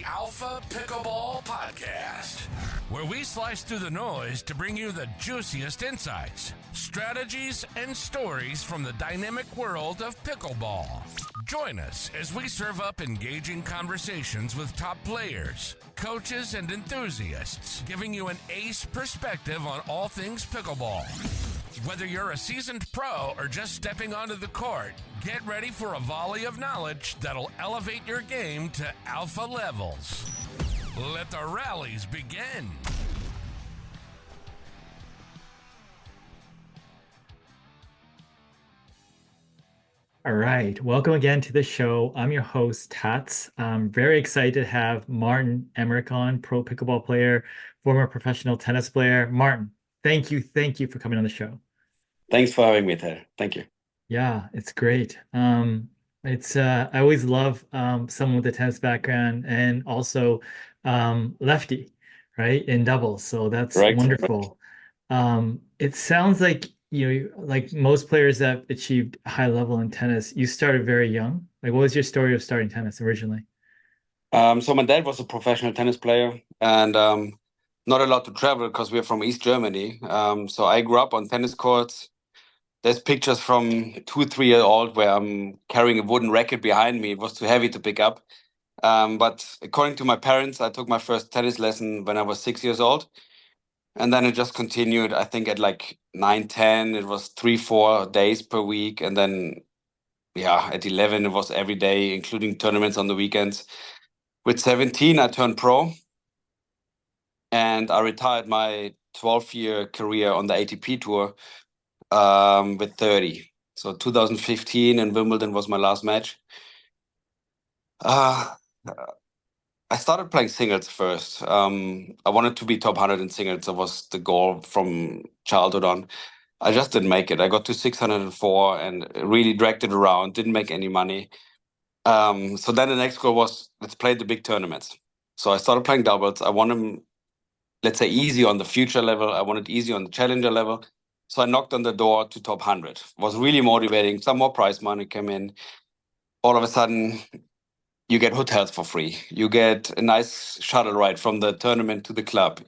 Alpha Pickleball Podcast, where we slice through the noise to bring you the juiciest insights, strategies, and stories from the dynamic world of pickleball. Join us as we serve up engaging conversations with top players, coaches, and enthusiasts, giving you an ace perspective on all things pickleball. Whether you're a seasoned pro or just stepping onto the court, get ready for a volley of knowledge that'll elevate your game to alpha levels. Let the rallies begin. All right, welcome again to the show. I'm your host, Tats. I'm very excited to have Martin Emmrich on, pro pickleball player, former professional tennis player. Martin, thank you for coming on the show. Thanks for having me there. Thank you. Yeah, it's great. I always love someone with a tennis background and also lefty, right, in doubles. So that's Correct. wonderful. It sounds like like most players that achieved high level in tennis, you started very young. Like, what was your story of starting tennis originally? So my dad was a professional tennis player and not allowed to travel because we're from East Germany. So I grew up on tennis courts. There's pictures from 2-3 year old where I'm carrying a wooden racket behind me. It was too heavy to pick up. But according to my parents, I took my first tennis lesson when I was 6 years old. And then it just continued, I think at like 9, 10, it was 3-4 days per week. And then, at 11, it was every day, including tournaments on the weekends. With 17, I turned pro. And I retired my 12-year career on the ATP tour with 30. So 2015 in Wimbledon was my last match. I started playing singles first. I wanted to be top 100 in singles. That was the goal from childhood on. I just didn't make it. I got to 604 and really dragged it around, didn't make any money. So then the next goal was, let's play the big tournaments. So I started playing doubles. I wanted, let's say, easy on the future level. I wanted easy on the challenger level. So I knocked on the door to top 100. It was really motivating. Some more prize money came in. All of a sudden, you get hotels for free. You get a nice shuttle ride from the tournament to the club.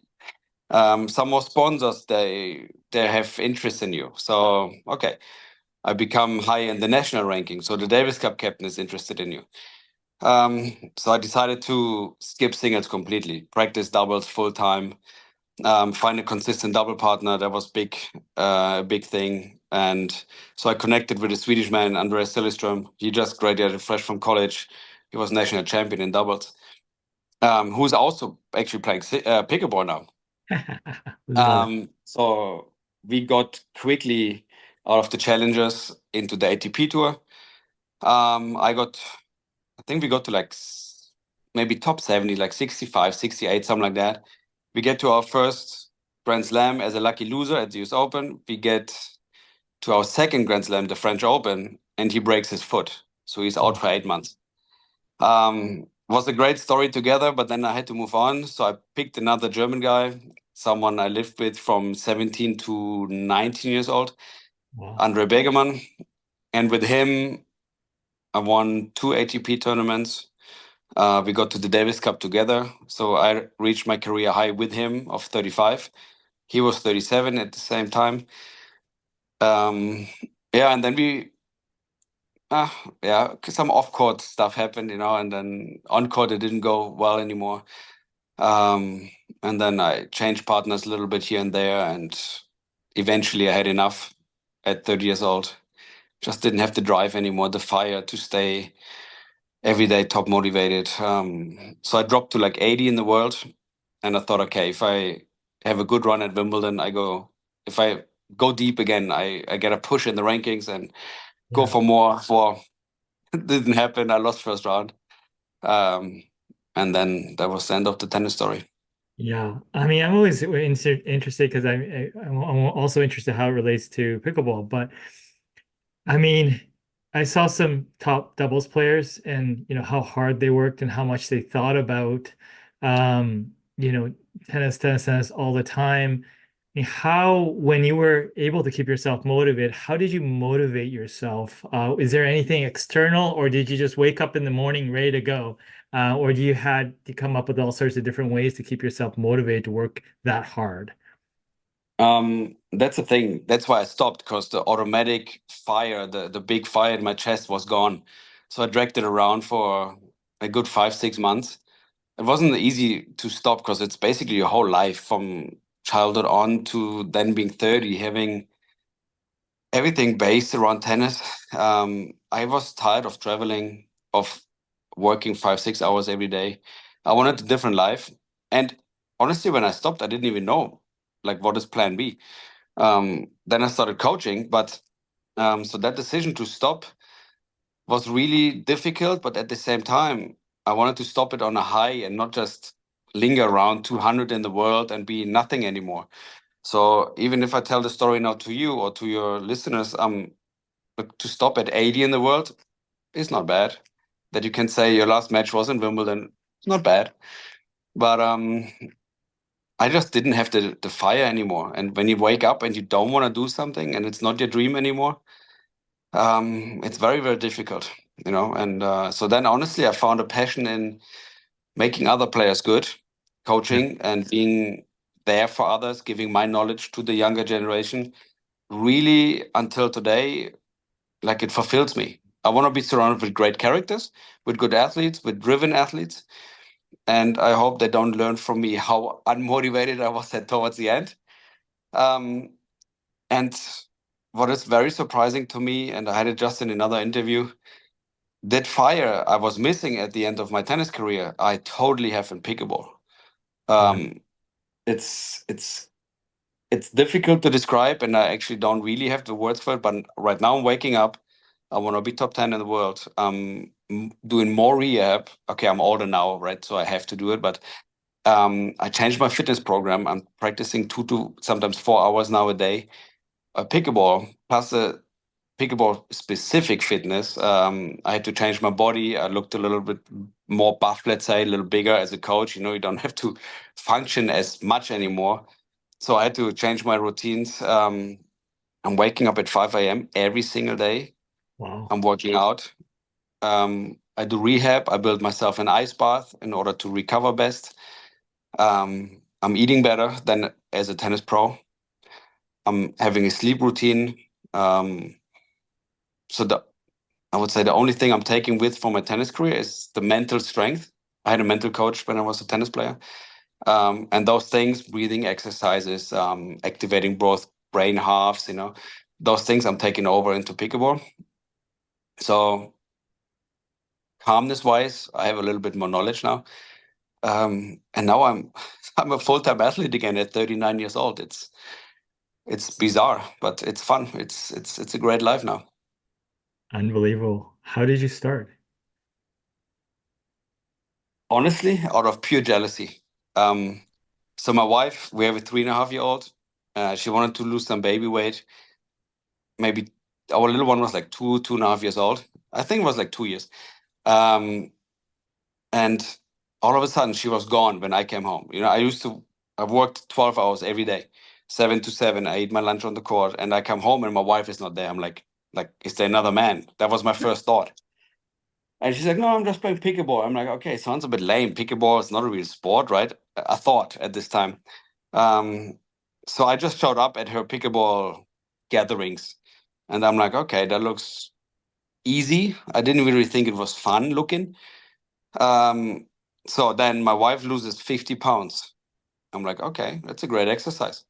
Some more sponsors, they have interest in you. So, okay, I become high in the national ranking. So the Davis Cup captain is interested in you. So I decided to skip singles completely, practice doubles full time. Find a consistent double partner. That was a big thing. And so I connected with a Swedish man, Andreas Siljeström. He just graduated fresh from college. He was national champion in doubles, who's also actually playing pickleball now. So we got quickly out of the challengers into the ATP tour. I think we got to like maybe top 70, like 65, 68, something like that. We get to our first Grand Slam as a lucky loser at the US Open. We get to our second Grand Slam, the French Open, and he breaks his foot. So he's out for 8 months. Was a great story together, but then I had to move on. So I picked another German guy, someone I lived with from 17 to 19 years old, Andre Begemann. And with him, I won 2 ATP tournaments. We got to the Davis Cup together. So I reached my career high with him of 35. He was 37 at the same time. And then some off-court stuff happened, and then on-court it didn't go well anymore. And then I changed partners a little bit here and there, and eventually I had enough at 30 years old. Just didn't have the drive anymore, the fire to stay every day top motivated. So I dropped to like 80 in the world, and I thought, okay, if I have a good run at Wimbledon, if I go deep again, I get a push in the rankings and go for more. It didn't happen. I lost first round. And then that was the end of the tennis story. Yeah, I mean, I'm always interested because I'm also interested how it relates to pickleball. But I mean, I saw some top doubles players and how hard they worked and how much they thought about tennis all the time. When you were able to keep yourself motivated, how did you motivate yourself? Is there anything external, or did you just wake up in the morning ready to go? Or do you had to come up with all sorts of different ways to keep yourself motivated to work that hard? That's the thing. That's why I stopped, because the automatic fire, the big fire in my chest was gone. So I dragged it around for a good 5, 6 months. It wasn't easy to stop, because it's basically your whole life from childhood on to then being 30, having everything based around tennis. I was tired of traveling, of working 5, 6 hours every day. I wanted a different life. And honestly, when I stopped, I didn't even know like what is plan B. Then I started coaching, but so that decision to stop was really difficult. But at the same time, I wanted to stop it on a high and not just linger around 200 in the world and be nothing anymore. So even if I tell the story now to you or to your listeners, but to stop at 80 in the world is not bad. That you can say your last match was in Wimbledon, it's not bad. But I just didn't have the fire anymore. And when you wake up and you don't want to do something and it's not your dream anymore, it's very, very difficult, you know. And so then honestly, I found a passion in making other players good, Yeah. coaching and being there for others, giving my knowledge to the younger generation. Really, until today, like it fulfills me. I want to be surrounded with great characters, with good athletes, with driven athletes. And I hope they don't learn from me how unmotivated I was at towards the end. Um, and what is very surprising to me, and I had it just in another interview, that fire I was missing at the end of my tennis career, I totally have in pickleball. Yeah. Um, it's it's difficult to describe, and I actually don't really have the words for it. But right now, I'm waking up. I want to be top 10 in the world. Doing more rehab. Okay, I'm older now, right? So I have to do it. But I changed my fitness program. I'm practicing 2 to sometimes 4 hours now a day. Pickleball plus a pickleball specific fitness. I had to change my body. I looked a little bit more buff, let's say, a little bigger as a coach. You know, you don't have to function as much anymore. So I had to change my routines. I'm waking up at 5 a.m. every single day. Wow. I'm working out. I do rehab. I build myself an ice bath in order to recover best. I'm eating better than as a tennis pro. I'm having a sleep routine. Um, so I would say the only thing I'm taking with for my tennis career is the mental strength. I had a mental coach when I was a tennis player. And those things, breathing exercises, activating both brain halves, you know, those things I'm taking over into pickleball. So calmness wise, I have a little bit more knowledge now. And now I'm a full-time athlete again at 39 years old. It's bizarre, but it's fun. It's a great life now. Unbelievable. How did you start? Honestly, out of pure jealousy. Um, so my wife, we have a 3.5-year-old. She wanted to lose some baby weight. Maybe our little one was like 2.5 years old. I think it was like 2 years. Um, and all of a sudden she was gone when I came home. You know, I worked 12 hours every day, 7 to 7. I eat my lunch on the court and I come home and my wife is not there. I'm like, is there another man? That was my first thought. And she's like, no, I'm just playing pickleball. I'm like, okay, sounds a bit lame. Pickleball is not a real sport, right? I thought at this time. Um, so I just showed up at her pickleball gatherings. And I'm like, okay, that looks easy. I didn't really think it was fun looking. Um, so then my wife loses 50 pounds. I'm like, okay, that's a great exercise.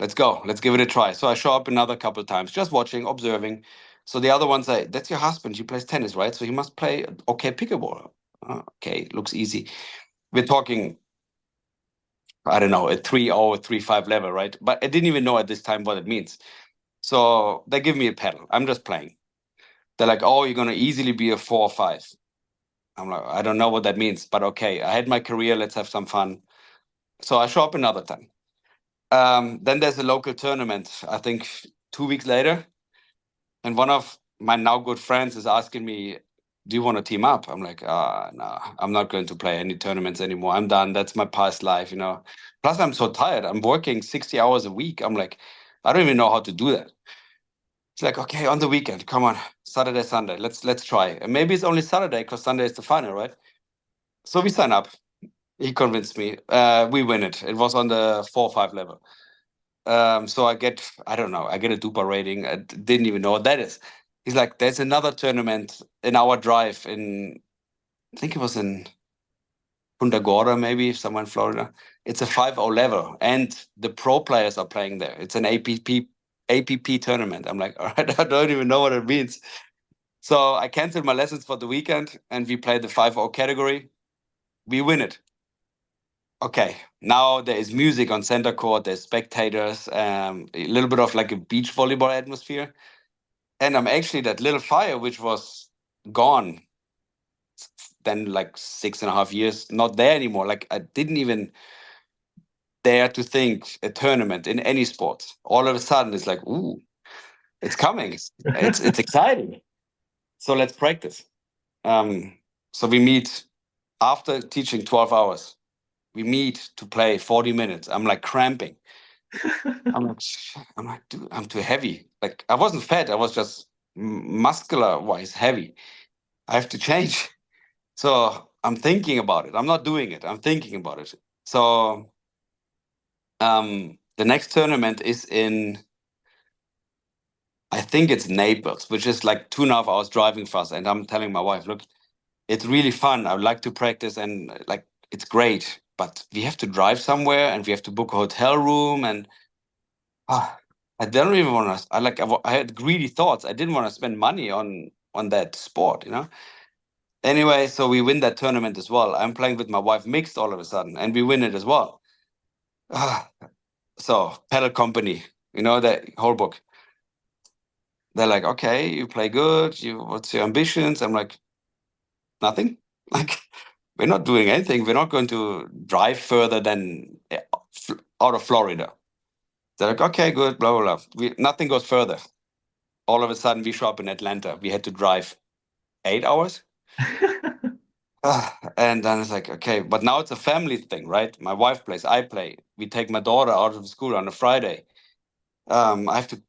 Let's go. Let's give it a try. So I show up another couple of times, just watching, observing. So the other ones say, that's your husband. He plays tennis, right? So he must play okay pickleball. Okay, looks easy. We're talking, I don't know, a 3.0, 3.5 level, right? But I didn't even know at this time what it means. So they give me a paddle. I'm just playing. They're like, oh, you're going to easily be a 4 or 5. I'm like, I don't know what that means, but okay, I had my career. Let's have some fun. So I show up another time. Then there's a local tournament, I think 2 weeks later. And one of my now good friends is asking me, do you want to team up? I'm like, no, I'm not going to play any tournaments anymore. I'm done. That's my past life, you know. Plus, I'm so tired. I'm working 60 hours a week. I'm like, I don't even know how to do that. It's like, okay, on the weekend, come on, Saturday, Sunday, let's try. And maybe it's only Saturday because Sunday is the final, right? So we sign up. He convinced me. We win it. It was on the 4 or 5 level. So I get a Duper rating. I didn't even know what that is. He's like, there's another tournament in our drive in, I think it was in Punta Gorda, maybe somewhere in Florida. It's a 5-0 level, and the pro players are playing there. It's an APP tournament. I'm like, all right, I don't even know what it means. So I canceled my lessons for the weekend, and we played the 5-0 category. We win it. Okay, now there is music on center court. There's spectators, a little bit of like a beach volleyball atmosphere. And I'm actually that little fire, which was gone then like 6.5 years, not there anymore. Like I didn't even dare to think a tournament in any sport. All of a sudden, it's like, ooh, it's coming. It's exciting. So let's practice. So we meet after teaching 12 hours. We meet to play 40 minutes. I'm like cramping. I'm like, dude, I'm too heavy. Like I wasn't fat. I was just muscular wise heavy. I have to change. So I'm thinking about it. I'm not doing it. I'm thinking about it. So the next tournament is in, I think it's Naples, which is like 2.5 hours driving fast. And I'm telling my wife, look, it's really fun. I would like to practice and like it's great, but we have to drive somewhere and we have to book a hotel room and I don't even want to. I had greedy thoughts. I didn't want to spend money on that sport, you know. Anyway, so we win that tournament as well. I'm playing with my wife mixed all of a sudden, and we win it as well. So pedal company, you know, that whole book. They're like, okay, you play good. What's your ambitions? I'm like, nothing. Like, we're not doing anything. We're not going to drive further than out of Florida. They're like, okay, good, blah, blah, blah. Nothing goes further. All of a sudden, we show up in Atlanta. We had to drive 8 hours. And then it's like, okay, but now it's a family thing, right? My wife plays, I play. We take my daughter out of school on a Friday. I have to,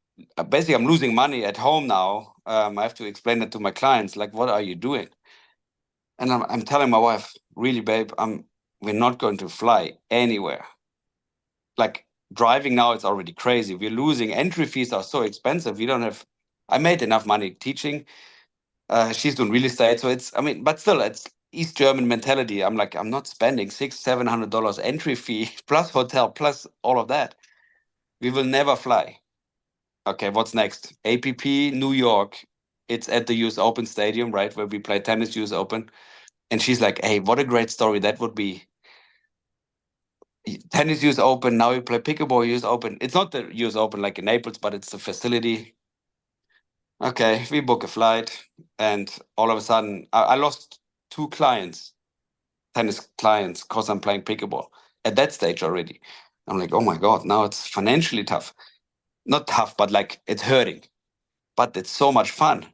basically, I'm losing money at home now. I have to explain it to my clients, like, what are you doing? And I'm telling my wife, really, babe, we're not going to fly anywhere. Like driving now, it's already crazy. We're losing. Entry fees are so expensive. I made enough money teaching. She's doing real estate. So but still, it's East German mentality. I'm like, I'm not spending $600-700 entry fee plus hotel plus all of that. We will never fly. Okay, what's next? APP New York. It's at the US Open Stadium, right, where we play tennis US Open. And she's like, hey, what a great story that would be. Tennis US Open, now we play pickleball US Open. It's not the US Open like in Naples, but it's the facility. Okay, we book a flight, and all of a sudden, I lost 2 clients, tennis clients, because I'm playing pickleball at that stage already. I'm like, oh my God, now it's financially tough. Not tough, but like it's hurting. But it's so much fun.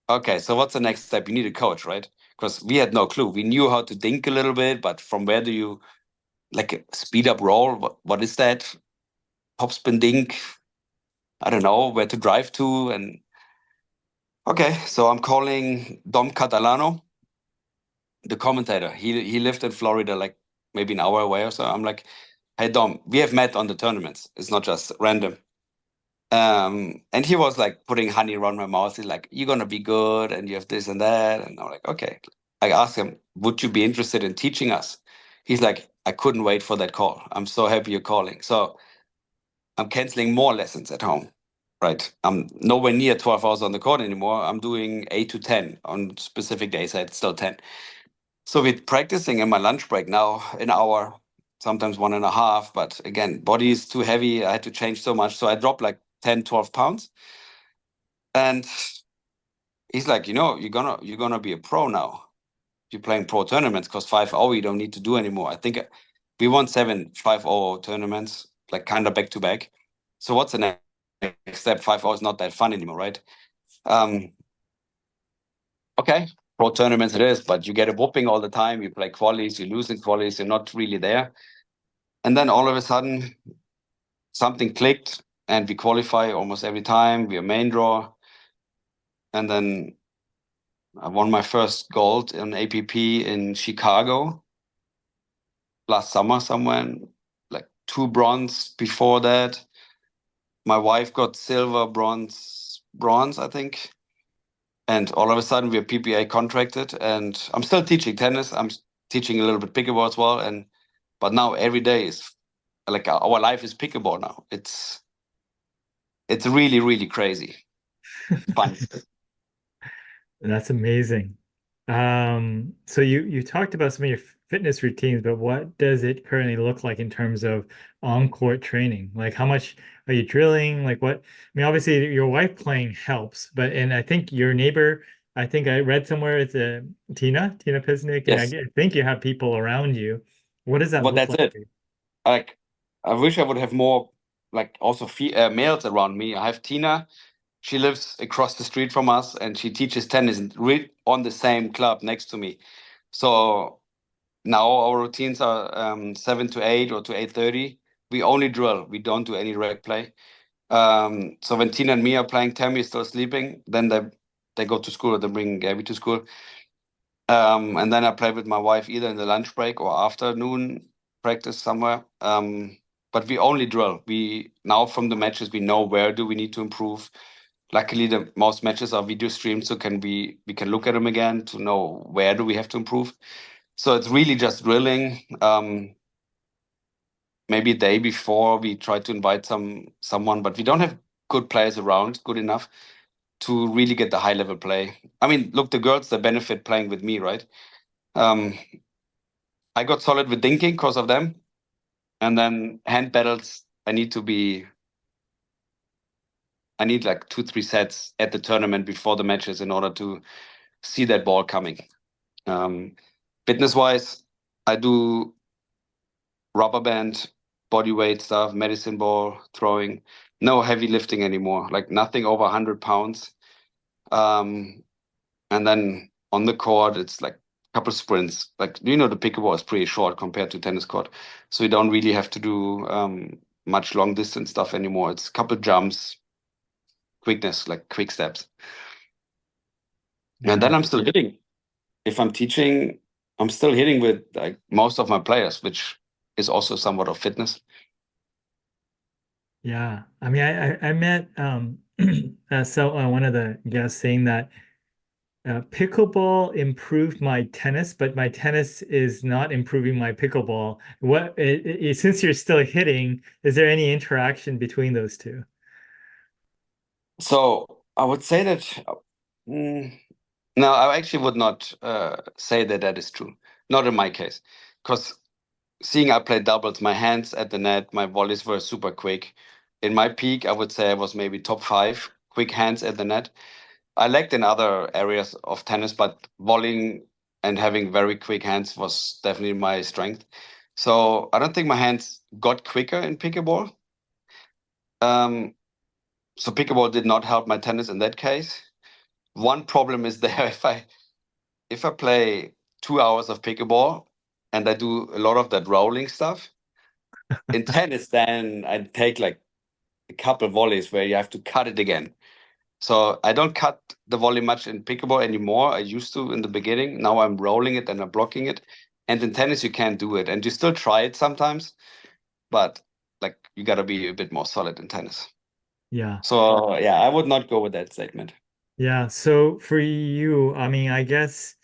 Okay, so what's the next step? You need a coach, right? Because we had no clue. We knew how to think a little bit, but from where do you like a speed up roll? What is that? Topspin dink? I don't know where to drive to. And okay, so I'm calling Dom Catalano, the commentator. He lived in Florida, like maybe an hour away or so. I'm like, hey Dom, we have met on the tournaments. It's not just random. And he was like putting honey around my mouth. He's like, you're gonna be good, and you have this and that. And I'm like, okay. I asked him, would you be interested in teaching us? He's like, I couldn't wait for that call. I'm so happy you're calling. So I'm canceling more lessons at home. Right. I'm nowhere near 12 hours on the court anymore. I'm doing 8 to 10 on specific days. It's still 10. So we're practicing in my lunch break now, an hour, sometimes 1.5. But again, body is too heavy. I had to change so much. So I dropped like 10, 12 pounds. And he's like, you're gonna be a pro now. You're playing pro tournaments because 5-0 you don't need to do anymore. I think we won 7 5-0 tournaments, like kind of back to back. So what's the next step? 5-0 is not that fun anymore, right? Okay. pro tournaments it is, but you get a whooping all the time. You play qualies, you lose in qualies, you're not really there. And then all of a sudden, something clicked and we qualify almost every time. We're main draw. And then I won my first gold in APP in Chicago last summer somewhere, like 2 bronze before that. My wife got silver, bronze, I think. And all of a sudden we're PPA contracted, and I'm still teaching tennis. I'm teaching a little bit pickleball as well. But now every day is like our life is pickleball now. It's really, really crazy. Fun. That's amazing. So you talked about some of your fitness routines, but what does it currently look like in terms of on-court training? Like how much are you drilling? Like what? I mean, obviously your wife playing helps, but and I think your neighbor, I think I read somewhere it's a Tina Pisnik, and Yes. I think you have people around you. What does that Well, look that's like it. for you? Like, I wish I would have more, like, also males around me. I have Tina. She lives across the street from us, and she teaches tennis on the same club next to me. So now our routines are 7 to 8 or to 8:30. We only drill. We don't do any rec play. So when Tina and me are playing, Tammy is still sleeping. Then they go to school, or they bring Gabby to school. And then I play with my wife either in the lunch break or afternoon practice somewhere. But we only drill. We now from the matches we know where do we need to improve. Luckily, the most matches are video streamed, so we can look at them again to know where do we have to improve. So it's really just drilling. Maybe a day before we try to invite someone, but we don't have good players around good enough to really get the high level play. I mean, look, the girls, they benefit playing with me, right? I got solid with dinking because of them. And then hand battles, I need like 2-3 sets at the tournament before the matches in order to see that ball coming. Fitness wise, I do rubber band, body weight stuff, medicine ball, throwing, no heavy lifting anymore, like nothing over 100 pounds. And then on the court, it's like a couple sprints. Like, the pickleball is pretty short compared to tennis court. So you don't really have to do much long distance stuff anymore. It's a couple jumps, quickness, like quick steps. And then I'm still hitting. If I'm teaching, I'm still hitting with like most of my players, which is also somewhat of fitness. Yeah, I mean, I met one of the guests saying that pickleball improved my tennis, but my tennis is not improving my pickleball. Since you're still hitting, is there any interaction between those two? So I would say that no, I actually would not say that is true. Not in my case, because seeing I play doubles, my hands at the net, my volleys were super quick. In my peak, I would say I was maybe top 5 quick hands at the net. I lacked in other areas of tennis, but volleying and having very quick hands was definitely my strength. So I don't think my hands got quicker in pickleball. So pickleball did not help my tennis in that case. One problem is there if I play 2 hours of pickleball and I do a lot of that rolling stuff in tennis, then I take like a couple volleys where you have to cut it again. So I don't cut the volley much in pickleball anymore. I used to in the beginning. Now I'm rolling it and I'm blocking it. And in tennis, you can't do it. And you still try it sometimes, but like you got to be a bit more solid in tennis. Yeah. So yeah, I would not go with that statement. Yeah. So for you, I mean, I guess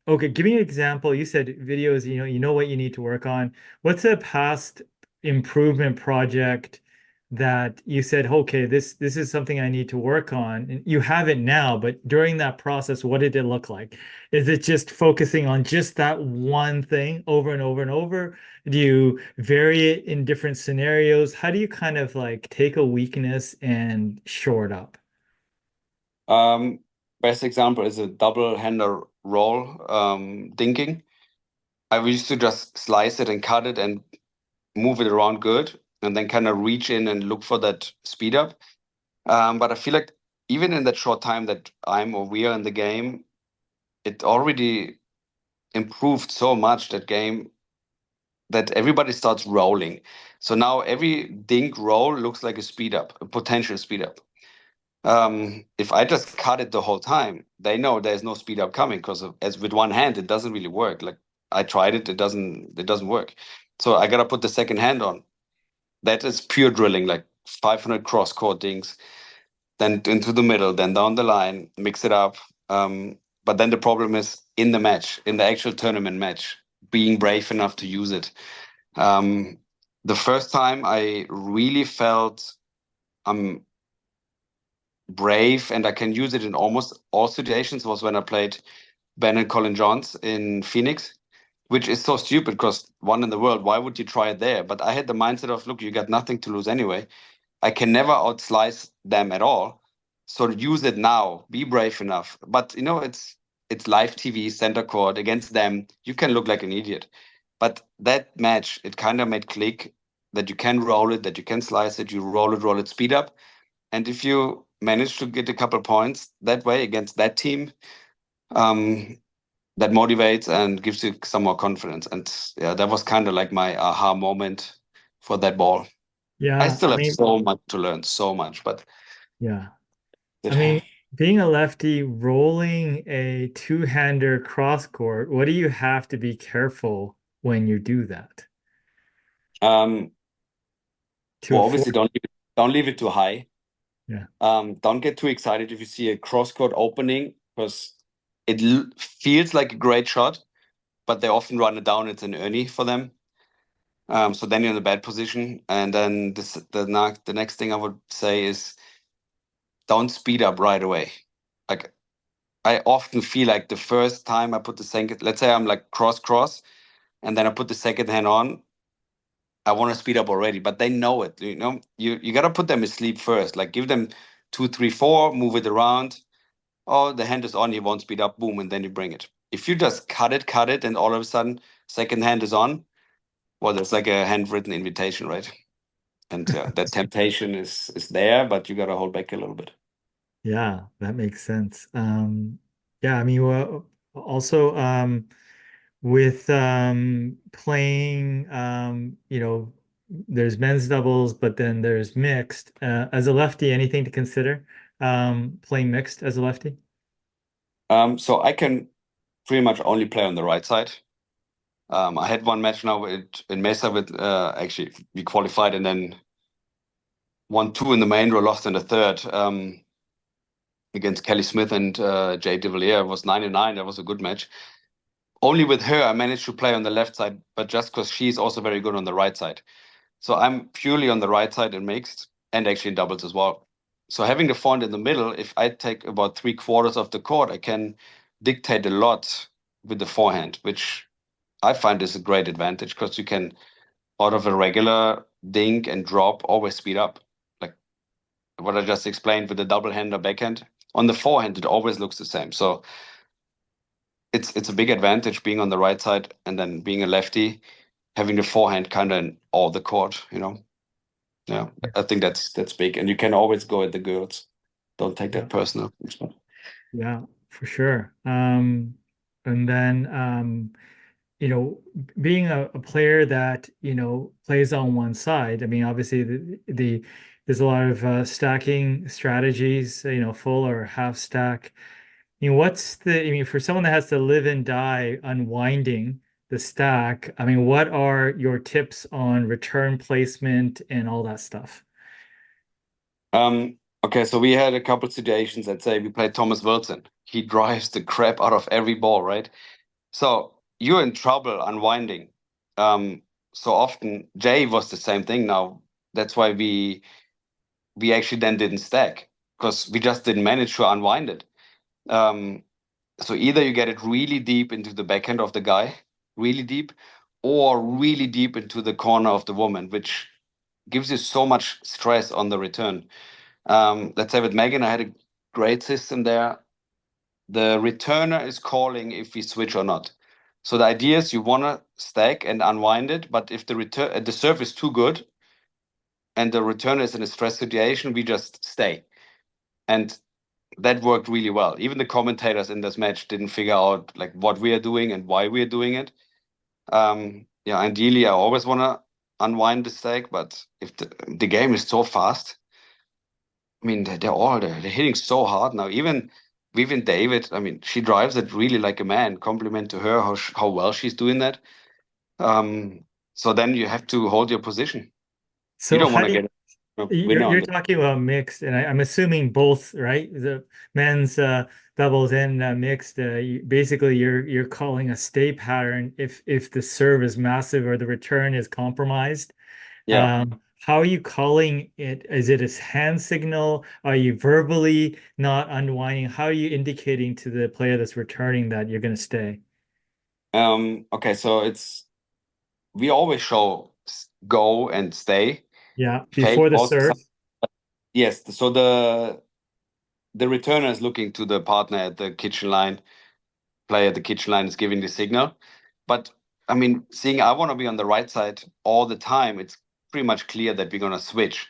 okay, give me an example. You said videos, you know what you need to work on. What's a past improvement project that you said, okay, this is something I need to work on. And you have it now, but during that process, what did it look like? Is it just focusing on just that one thing over and over and over? Do you vary it in different scenarios? How do you kind of like take a weakness and shore it up? Best example is a double-hander roll, dinking. I used to just slice it and cut it and move it around good, and then kind of reach in and look for that speed up. But I feel like even in that short time that we are in the game, it already improved so much, that game, that everybody starts rolling. So now every dink roll looks like a speed up, a potential speed up. If I just cut it the whole time, they know there's no speed up coming, because as with one hand, it doesn't really work. Like, I tried it, it doesn't work. So I gotta put the second hand on. That is pure drilling, like 500 cross court dinks, then into the middle, then down the line, mix it up. But then the problem is in the match, in the actual tournament match, being brave enough to use it. The first time I really felt I'm brave and I can use it in almost all situations was when I played Ben and Colin Johns in Phoenix, which is so stupid because one in the world, why would you try it there? But I had the mindset of, look, you got nothing to lose anyway. I can never outslice them at all. So use it now. Be brave enough. But it's live TV, center court against them. You can look like an idiot. But that match, it kind of made click that you can roll it, that you can slice it, you roll it, speed up. And if you manage to get a couple points that way against that team, that motivates and gives you some more confidence. And yeah, that was kind of like my aha moment for that ball. I Yeah, still I have mean, so much to learn, so much, but yeah. I it, mean, being a lefty, rolling a two-hander cross court, what do you have to be careful when you do that um, to well, afford? obviously don't leave it too high. Yeah. Don't get too excited if you see a cross court opening, because it feels like a great shot, but they often run it down. It's an early for them. So then you're in a bad position. And then the next thing I would say is don't speed up right away. Like, I often feel like the first time I put the second, let's say I'm like cross, and then I put the second hand on, I want to speed up already, but they know it. You got to put them asleep first. Like, give them 2, 3, 4, move it around. Oh, the hand is on, you won't speed up, boom, and then you bring it. If you just cut it, and all of a sudden second hand is on, well, that's like a handwritten invitation, right? And that temptation is there, but you got to hold back a little bit. Yeah, that makes sense. Yeah, I mean, well, also, with playing, there's men's doubles, but then there's mixed. As a lefty, anything to consider playing mixed as a lefty? So I can pretty much only play on the right side. I had one match now in Mesa with actually we qualified and then won two in the main draw, lost in the third against Kelly Smith and Jay De Villiers. It was 9-9. That was a good match. Only with her I managed to play on the left side, but just because she's also very good on the right side. So I'm purely on the right side in mixed and actually in doubles as well. So having the forehand in the middle, if I take about 3/4 of the court, I can dictate a lot with the forehand, which I find is a great advantage because you can, out of a regular dink and drop, always speed up. Like what I just explained with the double hand or backhand. On the forehand, it always looks the same. So it's a big advantage being on the right side and then being a lefty, having the forehand kind of in all the court. Yeah, I think that's big. And you can always go at the girls. Don't take that personal. Yeah, for sure. And then being a player that, plays on one side, I mean, obviously there's a lot of stacking strategies, full or half stack. I mean, for someone that has to live and die unwinding the stack, I mean, what are your tips on return placement and all that stuff? Okay, so we had a couple situations. Let's say we played Thomas Wilson. He drives the crap out of every ball, right? So you're in trouble unwinding. So often Jay was the same thing now. That's why we actually then didn't stack because we just didn't manage to unwind it. So either you get it really deep into the backhand of the guy, really deep, or really deep into the corner of the woman, which gives you so much stress on the return. Let's say with Megan, I had a great system there. The returner is calling if we switch or not. So the idea is you want to stack and unwind it, but if the serve is too good and the returner is in a stress situation, we just stay. And that worked really well. Even the commentators in this match didn't figure out like what we are doing and why we are doing it. Yeah, ideally, I always want to unwind the stake, but if the game is so fast, I mean, they're hitting so hard now. Even David, I mean, she drives it really like a man. Compliment to her how well she's doing that. So then you have to hold your position. You So don't how want do to you, get a winner you're on it. talking about mixed, and I'm assuming both, right? The men's doubles and mixed. Basically, you're calling a stay pattern if the serve is massive or the return is compromised. Yeah. How are you calling it? Is it a hand signal? Are you verbally not unwinding? How are you indicating to the player that's returning that you're going to stay? Okay, so we always show go and stay. Yeah, Fake before the also. serve. Yes, so the returner is looking to the partner at the kitchen line. Player at the kitchen line is giving the signal. But I mean, seeing I want to be on the right side all the time, it's pretty much clear that we're gonna switch.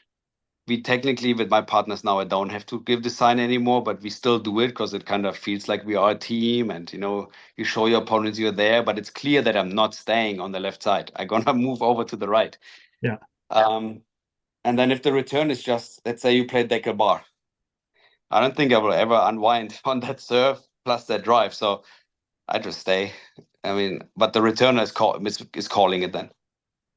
We technically, with my partners now, I don't have to give the sign anymore, but we still do it because it kind of feels like we are a team, and you show your opponents you're there. But it's clear that I'm not staying on the left side. I'm gonna move over to the right. Yeah, Um, and then if the return is just, let's say you play deckle bar, I don't think I will ever unwind on that serve plus that drive. So I just stay. I mean, but the returner is calling it then.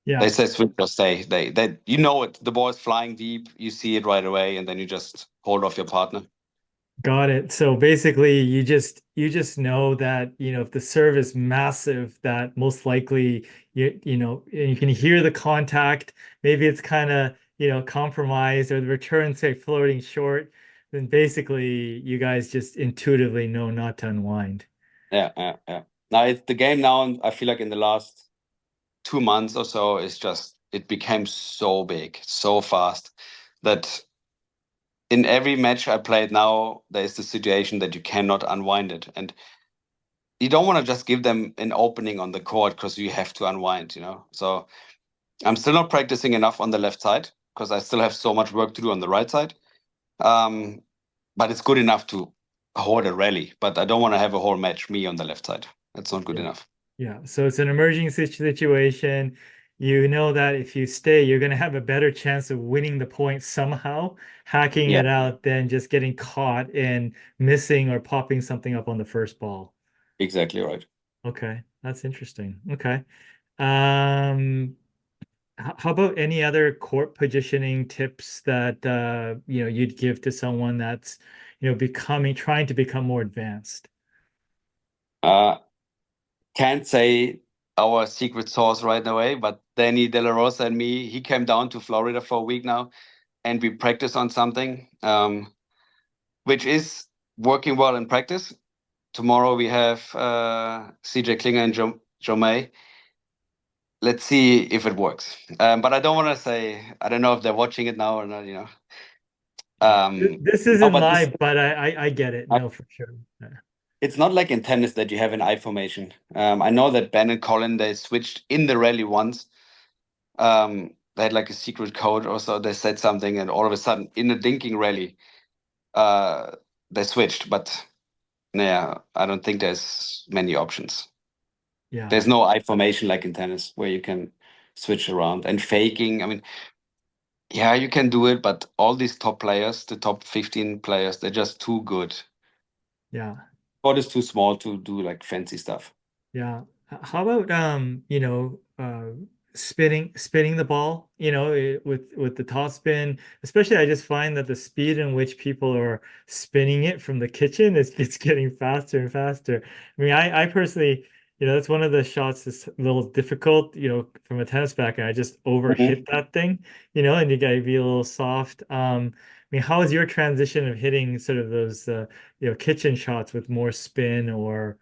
They yeah. say switch or stay. They you know it. The ball is flying deep. You see it right away, and then you just hold off your partner. Got it. So basically you just know that, if the serve is massive, that most likely and you can hear the contact, maybe it's kind of, compromised or the return say floating short, then basically you guys just intuitively know not to unwind. Yeah, yeah, yeah. Now it's the game now, and I feel like in the last 2 months or so, it became so big, so fast that in every match I played now, there's the situation that you cannot unwind it. And you don't want to just give them an opening on the court because you have to unwind. So I'm still not practicing enough on the left side because I still have so much work to do on the right side. Um, but it's good enough to hold a rally. But I don't want to have a whole match me on the left side. That's not good Yeah. enough. Yeah. So it's an emerging situation. You know that if you stay, you're going to have a better chance of winning the point somehow, hacking Yeah, it out than just getting caught and missing or popping something up on the first ball. exactly right. Okay, that's interesting. Okay. Um, how about any other court positioning tips that you'd give to someone that's trying to become more advanced? Uh, can't say our secret sauce right away, but Danny De La Rosa and me, he came down to Florida for a week now, and we practice on something, which is working well in practice. Tomorrow we have CJ Klinger and Joe May. Let's see if it works. But I don't want to say, I don't know if they're watching it now or not. This No, isn't but live, but I get it. No, for sure. it's not like in tennis that you have an I formation. I know that Ben and Colin, they switched in the rally once. They had like a secret code or so. They said something, and all of a sudden, in a dinking rally, uh, they switched. But yeah, I don't think there's many options. Yeah. There's no I formation like in tennis where you can switch around and faking. I mean, yeah, you can do it, but all these top players, the top 15 players, they're just too good. Yeah. Sport is too small to do like fancy stuff. Yeah. How about spinning the ball, with the top spin, especially I just find that the speed in which people are spinning it from the kitchen is it's getting faster and faster. I mean, I personally, that's one of the shots that's a little difficult, from a tennis background. I just Mhm. overhit that thing, and you gotta be a little soft. I mean, how is your transition of hitting sort of those kitchen shots with more spin or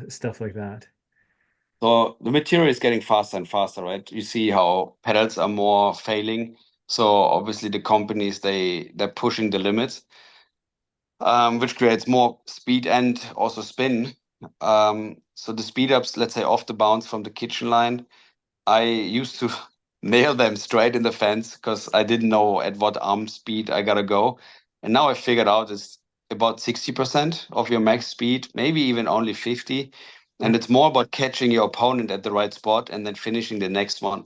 stuff like that? So the material is getting faster and faster, right? You see how pedals are more failing. So obviously the companies they're pushing the limits, which creates more speed and also spin. So the speed ups, let's say off the bounce from the kitchen line, I used to nail them straight in the fence because I didn't know at what arm speed I gotta go. And now I figured out is about 60% of your max speed, maybe even only 50. And Yeah. it's more about catching your opponent at the right spot and then finishing the next one.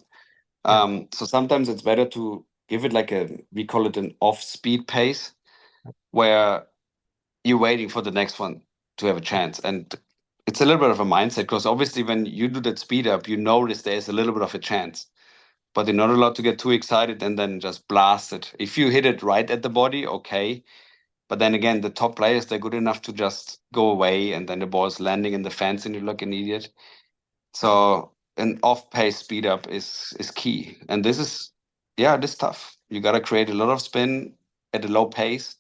Yeah. So sometimes it's better to give it like we call it an off-speed pace, where you're waiting for the next one to have a chance. And it's a little bit of a mindset, because obviously when you do that speed up, you notice there's a little bit of a chance, but you're not allowed to get too excited and then just blast it. If you hit it right at the body, okay. But then again, the top players, they're good enough to just go away, and then the ball's landing in the fence and you look an idiot. So an off-pace speed up is key. And this is, yeah, this is tough. You got to create a lot of spin at a low pace,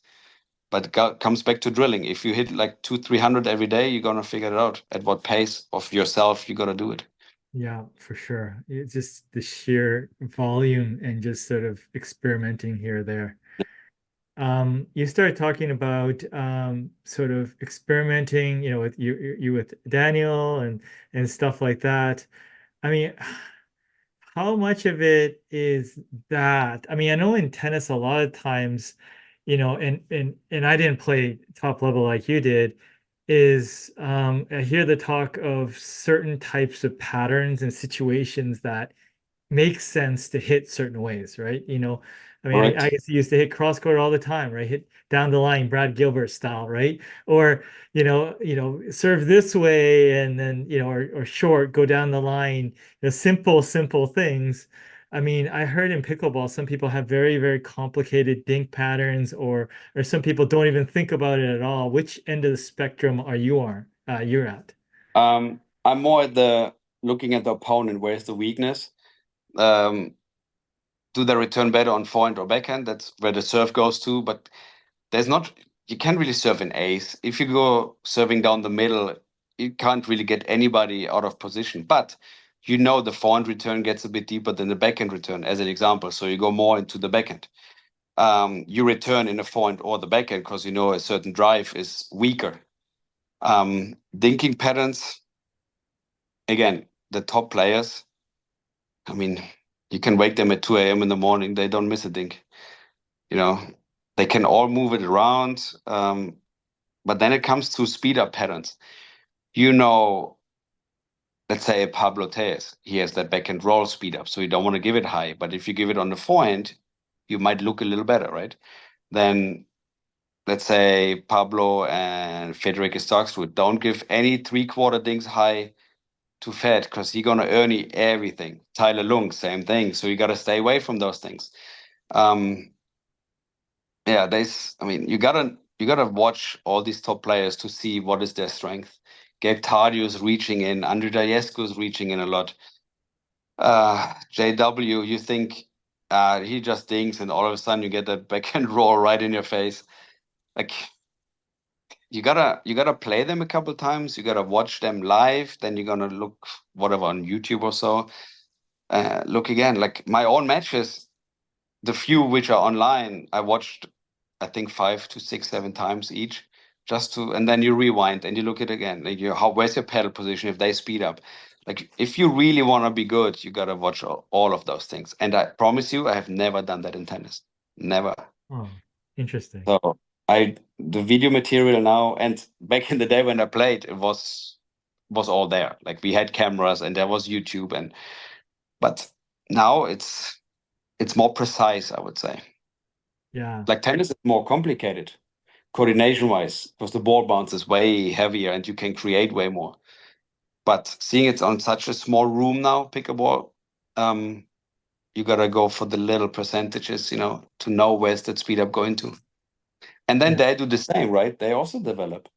but it comes back to drilling. If you hit like 200-300 every day, you're going to figure it out at what pace of yourself you got to do it. Yeah, for sure. It's just the sheer volume and just sort of experimenting here or there. You started talking about sort of experimenting, with you with Daniel and stuff like that. I mean, how much of it is that? I mean, I know in tennis a lot of times, and I didn't play top level like you did, is I hear the talk of certain types of patterns and situations that makes sense to hit certain ways, right? I mean, I Correct. guess he used to hit cross court all the time, right? Hit down the line, Brad Gilbert style, right? Or serve this way and then or short, go down the line. Simple things. I mean, I heard in pickleball, some people have very, very complicated dink patterns, or some people don't even think about it at all. Which end of the spectrum are you're at? I'm more at the looking at the opponent. Where's the weakness? Um, do they return better on forehand or backhand? That's where the serve goes to. But there's not, you can't really serve an ace. If you go serving down the middle, you can't really get anybody out of position. But the forehand return gets a bit deeper than the backhand return, as an example. So you go more into the backhand. You return in the forehand or the backhand because a certain drive is weaker. Dinking patterns, again, the top players, I mean, you can wake them at 2 a.m. in the morning, they don't miss a dink. You know, they can all move it around. But then it comes to speed up patterns. You know, let's say Pablo Tellez, he has that backhand roll speed up, so you don't want to give it high. But if you give it on the forehand, you might look a little better, right? Then let's say Pablo and Federico Starkswood don't give any three-quarter dinks high to Fed, because he's gonna earn everything. Tyler Lung, same thing. So you gotta stay away from those things. Um, yeah, I mean, you gotta watch all these top players to see what is their strength. Gabe Tardio's reaching in, Andre Dajesco's reaching in a lot. JW, you think he just dinks, and all of a sudden you get that backhand roll right in your face. Like, you gotta play them a couple times. You gotta watch them live. Then you're gonna look whatever on YouTube or so. Look again, like my own matches, the few which are online, I watched, I think 5 to 6, 7 times each, and then you rewind and you look at it again. Like where's your pedal position if they speed up? Like if you really want to be good, you gotta watch all of those things. And I promise you, I have never done that in tennis. Never. Oh, interesting. So the video material now, and back in the day when I played, it was all there. Like we had cameras and there was YouTube, but now it's more precise, I would say. Yeah. Like tennis is more complicated coordination wise, because the ball bounces way heavier and you can create way more. But seeing it's on such a small room now, pickleball, you gotta go for the little percentages, to know where's that speed up going to. And then Yeah. they do the same, right? They also develop.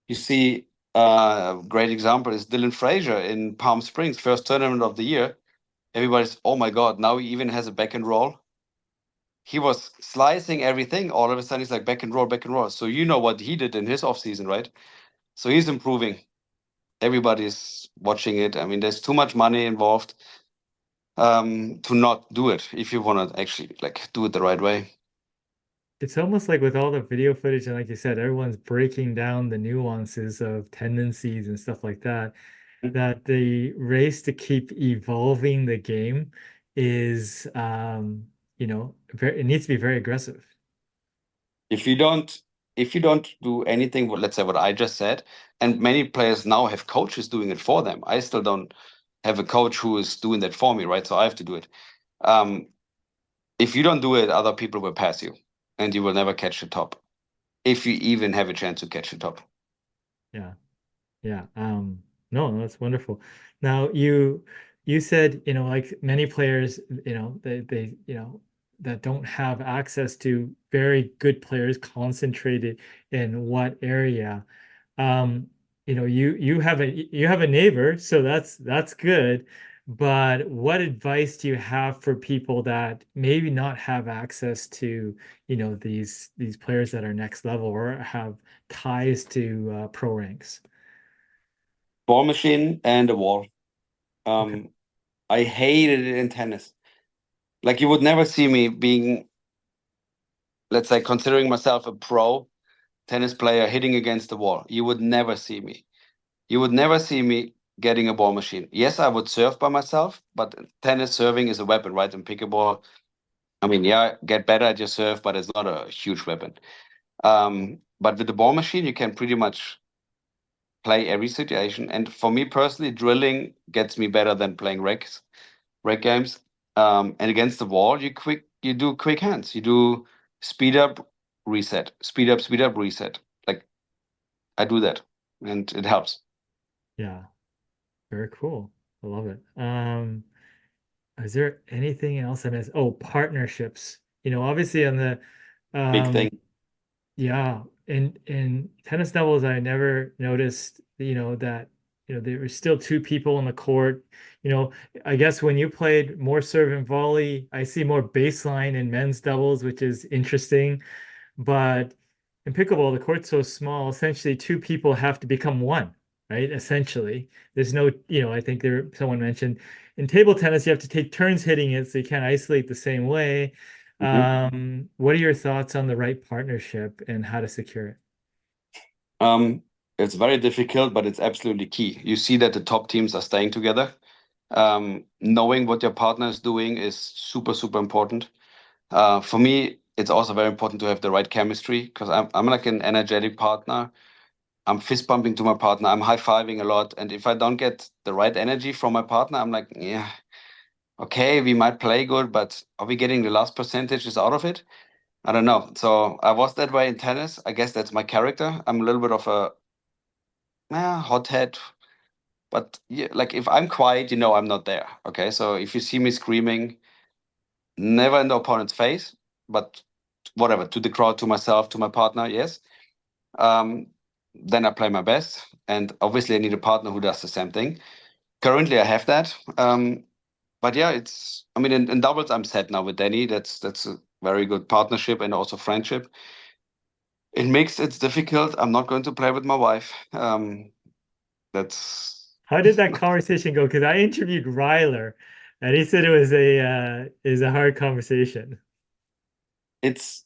You see, a great example is Dylan Frazier in Palm Springs, first tournament of the year. Everybody's, oh my God, now he even has a back and roll. He was slicing everything. All of a sudden, he's like back and roll, back and roll. So you know what he did in his off season, right? So he's improving. Everybody's watching it. I mean, there's too much money involved to not do it if you want to actually like do it the right way. It's almost like with all the video footage, and like you said, everyone's breaking down the nuances of tendencies and stuff like that, that the race to keep evolving the game is, it needs to be very aggressive. If you don't if you don't do anything, let's say what I just said, and many players now have coaches doing it for them. I still don't have a coach who is doing that for me, right? So I have to do it. If you don't do it, other people will pass you, and you will never catch the top, if you even have a chance to catch the top. Yeah. Yeah. No, that's wonderful. Now you said, like many players, they that don't have access to very good players concentrated in what area. You have a neighbor, so that's good. But what advice do you have for people that maybe not have access to, these players that are next level or have ties to pro ranks? Ball machine and a wall. Okay. I hated it in tennis. Like, you would never see me being, let's say, considering myself a pro tennis player hitting against the wall. You would never see me. You would never see me getting a ball machine. Yes, I would serve by myself, but tennis serving is a weapon, right? In pickleball, I mean, yeah, get better at your serve, but it's not a huge weapon. But with the ball machine, you can pretty much play every situation. And for me personally, drilling gets me better than playing rec games. And against the wall, you do quick hands. You do speed up, reset, speed up, reset. Like, I do that, and it helps. Yeah, very cool. I love it. Is there anything else I missed? Oh, partnerships. Obviously on the Big thing. um yeah, in tennis doubles I never noticed, that there were still two people on the court. I guess when you played more serve and volley, I see more baseline in men's doubles, which is interesting. But in pickleball, the court's so small, essentially two people have to become one, right? Essentially, there's no, I think someone mentioned in table tennis, you have to take turns hitting it, so you can't isolate the same way. Mhm. What are your thoughts on the right partnership and how to secure it? It's very difficult, but it's absolutely key. You see that the top teams are staying together. Knowing what your partner is doing is super, super important. For me, it's also very important to have the right chemistry, because I'm like an energetic partner. I'm fist bumping to my partner. I'm high fiving a lot. And if I don't get the right energy from my partner, I'm like, yeah, okay, we might play good, but are we getting the last percentages out of it? I don't know. So I was that way in tennis. I guess that's my character. I'm a little bit of a hothead, but yeah, like, if I'm quiet, I'm not there. Okay. So if you see me screaming, never in the opponent's face, but whatever, to the crowd, to myself, to my partner, yes. Um, then I play my best. And obviously, I need a partner who does the same thing. Currently, I have that. But yeah, I mean, in doubles, I'm set now with Danny. That's a very good partnership and also friendship. In mixed, it's difficult. I'm not going to play with my wife. That's How did that conversation go? Because I interviewed Ryler, and he said it was a hard conversation. it's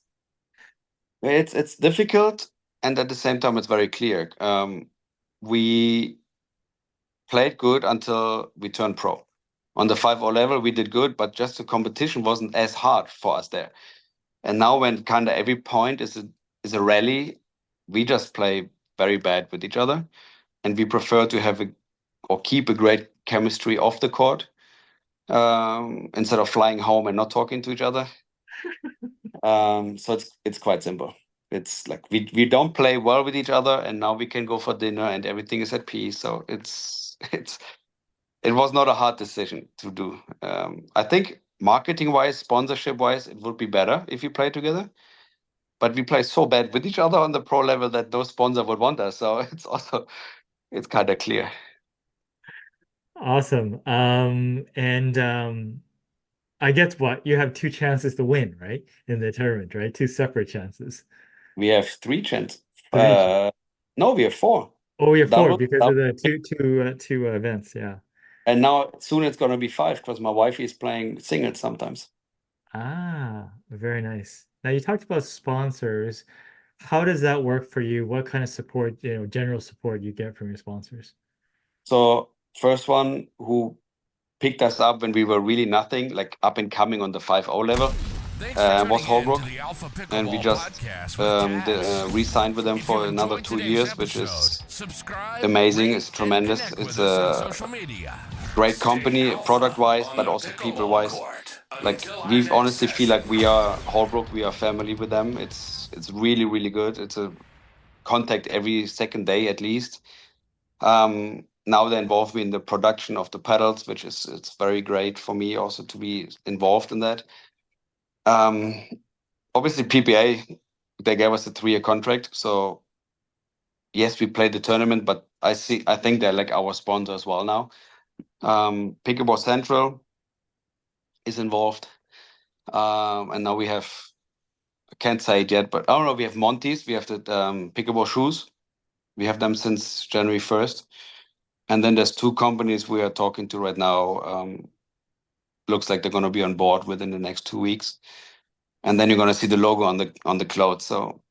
it's difficult, and at the same time, it's very clear. We played good until we turned pro. On the 5-0 level, we did good, but just the competition wasn't as hard for us there. And now, when kind of every point is a rally, we just play very bad with each other, and we prefer to have or keep a great chemistry off the court, instead of flying home and not talking to each other. So it's quite simple. It's like we don't play well with each other, and now we can go for dinner and everything is at peace. So it was not a hard decision to do. I think marketing wise, sponsorship wise, it would be better if we play together. But we play so bad with each other on the pro level that no sponsor would want us. So it's kind of clear. Awesome. And I guess what you have two chances to win, right? In the tournament, right? Two separate chances. We have three chances. Three. No, we have four. Oh, you're four Double, because of double. the two events. Yeah. And now soon it's gonna be five, because my wife is playing singles sometimes. Ah, very nice. Now you talked about sponsors. How does that work for you? What kind of support, general support you get from your sponsors? So first one who picked us up when we were really nothing, like up and coming on the 5-0 level. Thanks for tuning was in Holbrook, to the Alpha and we Pickleball just Podcast with Tats. re-signed with them If you for another enjoyed 2 today's years, which episode, is subscribe, amazing. rate, It's and tremendous. connect It's with us on a social media. great Stay company, alpha product-wise, on but the also pickleball people-wise. court. Like Until our we next honestly feel like session. we are Holbrook, we are family with them. It's really, really good. It's a contact every second day at least. Now they involve me in the production of the pedals, which is it's very great for me also to be involved in that. Um, Obviously PPA, they gave us a 3-year contract, so yes, we played the tournament, but I think they're like our sponsor as well now. Pickleball Central is involved, and now we have, I can't say it yet, but I don't know. We have Monty's, we have the pickleball shoes. We have them since January 1st. And then there's 2 companies we are talking to right now. Looks like they're going to be on board within the next 2 weeks. And then you're going to see the logo on the clothes. So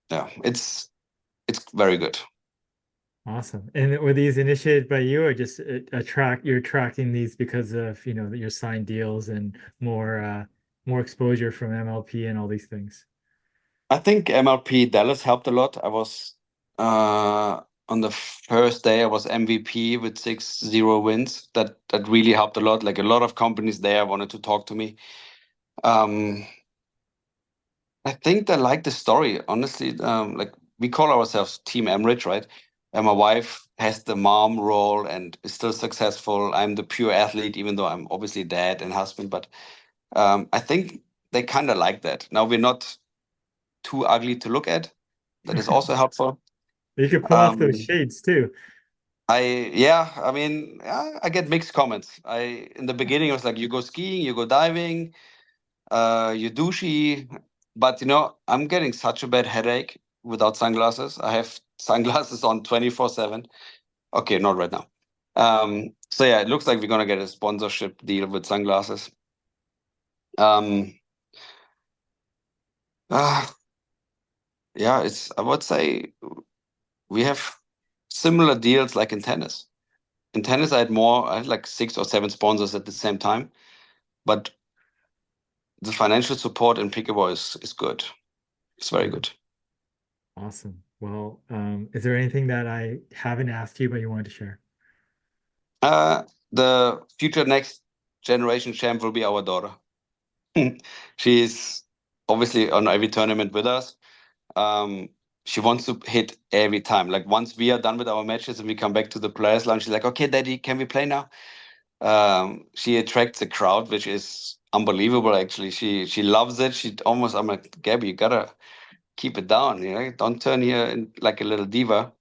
yeah, it's very good. Awesome. And were these initiated by you, or just you're attracting these because of, your signed deals and more exposure from MLP and all these things? I think MLP Dallas helped a lot. I was on the first day I was MVP with 6-0 wins. That really helped a lot. Like a lot of companies there wanted to talk to me. I think they like the story, honestly. Like we call ourselves Team Emmrich, right? And my wife has the mom role and is still successful. I'm the pure athlete, even though I'm obviously dad and husband. But I think they kind of like that. Now we're not too ugly to look at. That is also helpful. You could pull off those Um, shades too. I mean, yeah, I get mixed comments. In the beginning, I was like, you go skiing, you go diving, you douchey, but I'm getting such a bad headache without sunglasses. I have sunglasses on 24/7. Okay, not right now. So yeah, it looks like we're gonna get a sponsorship deal with sunglasses. Um, uh, yeah, I would say we have similar deals like in tennis. In tennis, I had like 6 or 7 sponsors at the same time, but the financial support in pickleball is good. It's very Yeah. good. Awesome. Well, is there anything that I haven't asked you but you wanted to share? The future next generation champ will be our daughter. She's obviously on every tournament with us. She wants to hit every time. Like once we are done with our matches and we come back to the players' lounge, she's like, "Okay, Daddy, can we play now?" She attracts a crowd, which is unbelievable. Actually, she loves it. I'm like, Gabby, you gotta keep it down. Don't turn here like a little diva.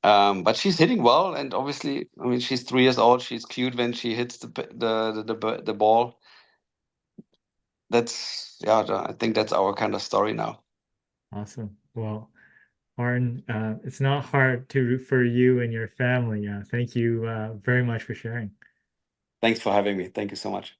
But she's hitting well, and obviously, I mean, she's 3 years old. She's cute when she hits the ball. I think that's our kind of story now. Awesome. Well, Martin, it's not hard to root for you and your family. Thank you very much for sharing. Thanks for having me. Thank you so much.